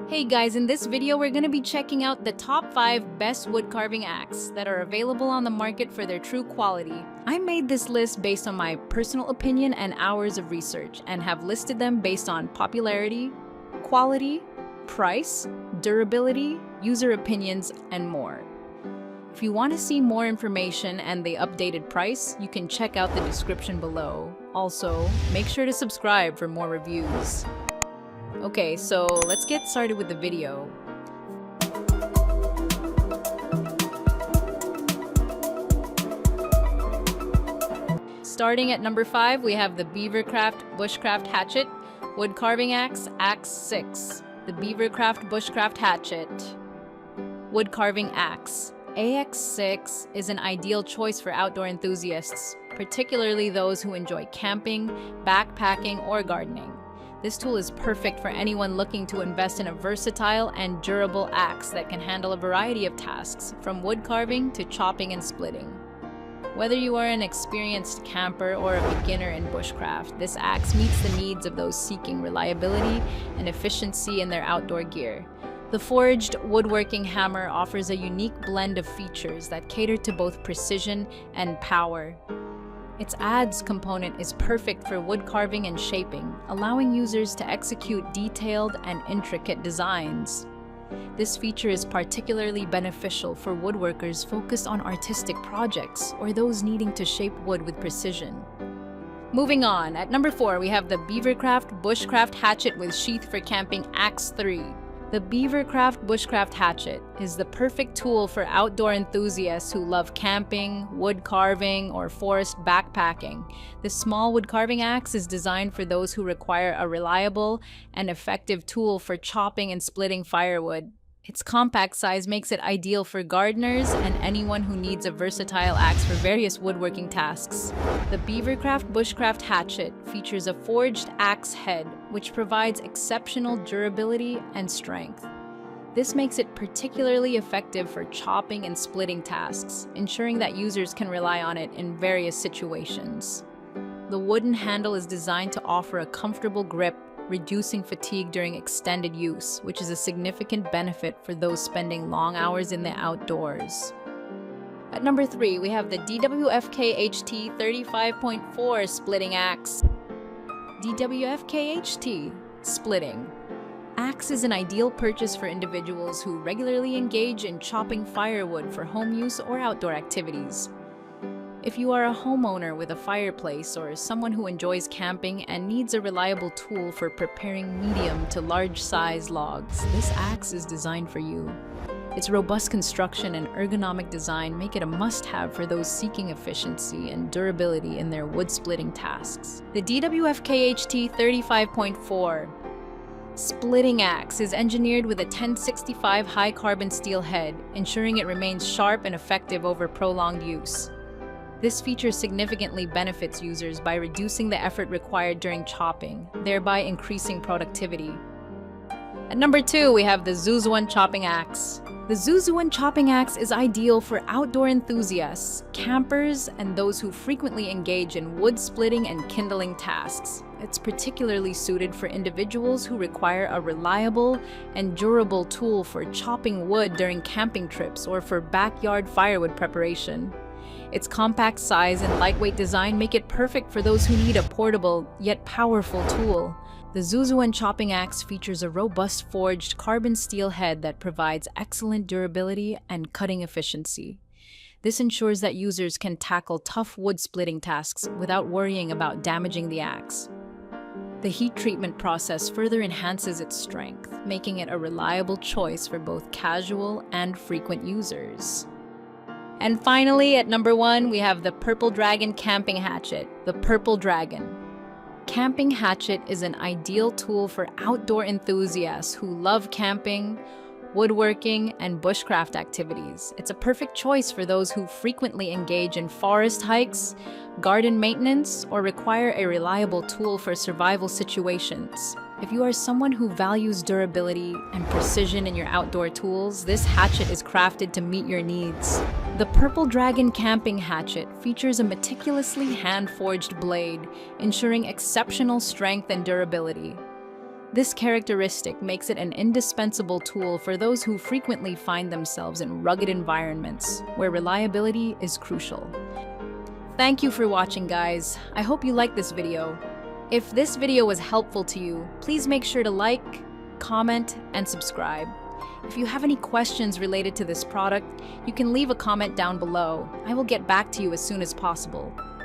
Hey guys, in this video we're going to be checking out the top 5 best woodcarving axe that are available on the market for their true quality. I made this list based on my personal opinion and hours of research and have listed them based on popularity, quality, price, durability, user opinions, and more. If you want to see more information and the updated price, you can check out the description below. Also, make sure to subscribe for more reviews. Okay, so let's get started with the video. Starting at number 5, we have the Beavercraft Bushcraft Hatchet Woodcarving Axe, Axe 6. The Beavercraft Bushcraft Hatchet Woodcarving Axe. AX6 is an ideal choice for outdoor enthusiasts, particularly those who enjoy camping, backpacking, or gardening. This tool is perfect for anyone looking to invest in a versatile and durable axe that can handle a variety of tasks, from wood carving to chopping and splitting. Whether you are an experienced camper or a beginner in bushcraft, this axe meets the needs of those seeking reliability and efficiency in their outdoor gear. The forged woodworking hammer offers a unique blend of features that cater to both precision and power. Its adze component is perfect for wood carving and shaping, allowing users to execute detailed and intricate designs. This feature is particularly beneficial for woodworkers focused on artistic projects or those needing to shape wood with precision. Moving on, at number 4, we have the Beavercraft Bushcraft Hatchet with Sheath for Camping, Axe 3. The Beavercraft Bushcraft Hatchet is the perfect tool for outdoor enthusiasts who love camping, wood carving, or forest backpacking. This small wood carving axe is designed for those who require a reliable and effective tool for chopping and splitting firewood. Its compact size makes it ideal for gardeners and anyone who needs a versatile axe for various woodworking tasks. The Beavercraft Bushcraft Hatchet features a forged axe head, which provides exceptional durability and strength. This makes it particularly effective for chopping and splitting tasks, ensuring that users can rely on it in various situations. The wooden handle is designed to offer a comfortable grip, reducing fatigue during extended use, which is a significant benefit for those spending long hours in the outdoors. At number 3, we have the DWFKHT 35.4 Splitting Axe. DWFKHT Splitting Axe is an ideal purchase for individuals who regularly engage in chopping firewood for home use or outdoor activities. If you are a homeowner with a fireplace or someone who enjoys camping and needs a reliable tool for preparing medium to large-size logs, this axe is designed for you. Its robust construction and ergonomic design make it a must-have for those seeking efficiency and durability in their wood-splitting tasks. The DWFKHT 35.4 Splitting Axe is engineered with a 1065 high-carbon steel head, ensuring it remains sharp and effective over prolonged use. This feature significantly benefits users by reducing the effort required during chopping, thereby increasing productivity. At number 2, we have the Zuzuan Chopping Axe. The Zuzuan Chopping Axe is ideal for outdoor enthusiasts, campers, and those who frequently engage in wood splitting and kindling tasks. It's particularly suited for individuals who require a reliable and durable tool for chopping wood during camping trips or for backyard firewood preparation. Its compact size and lightweight design make it perfect for those who need a portable yet powerful tool. The Zuzuan Chopping Axe features a robust forged carbon steel head that provides excellent durability and cutting efficiency. This ensures that users can tackle tough wood splitting tasks without worrying about damaging the axe. The heat treatment process further enhances its strength, making it a reliable choice for both casual and frequent users. And finally, at number 1, we have the Purple Dragon Camping Hatchet, the Purple Dragon. Camping Hatchet is an ideal tool for outdoor enthusiasts who love camping, woodworking, and bushcraft activities. It's a perfect choice for those who frequently engage in forest hikes, garden maintenance, or require a reliable tool for survival situations. If you are someone who values durability and precision in your outdoor tools, this hatchet is crafted to meet your needs. The Purple Dragon Camping Hatchet features a meticulously hand-forged blade, ensuring exceptional strength and durability. This characteristic makes it an indispensable tool for those who frequently find themselves in rugged environments where reliability is crucial. Thank you for watching, guys. I hope you liked this video. If this video was helpful to you, please make sure to like, comment, and subscribe. If you have any questions related to this product, you can leave a comment down below. I will get back to you as soon as possible.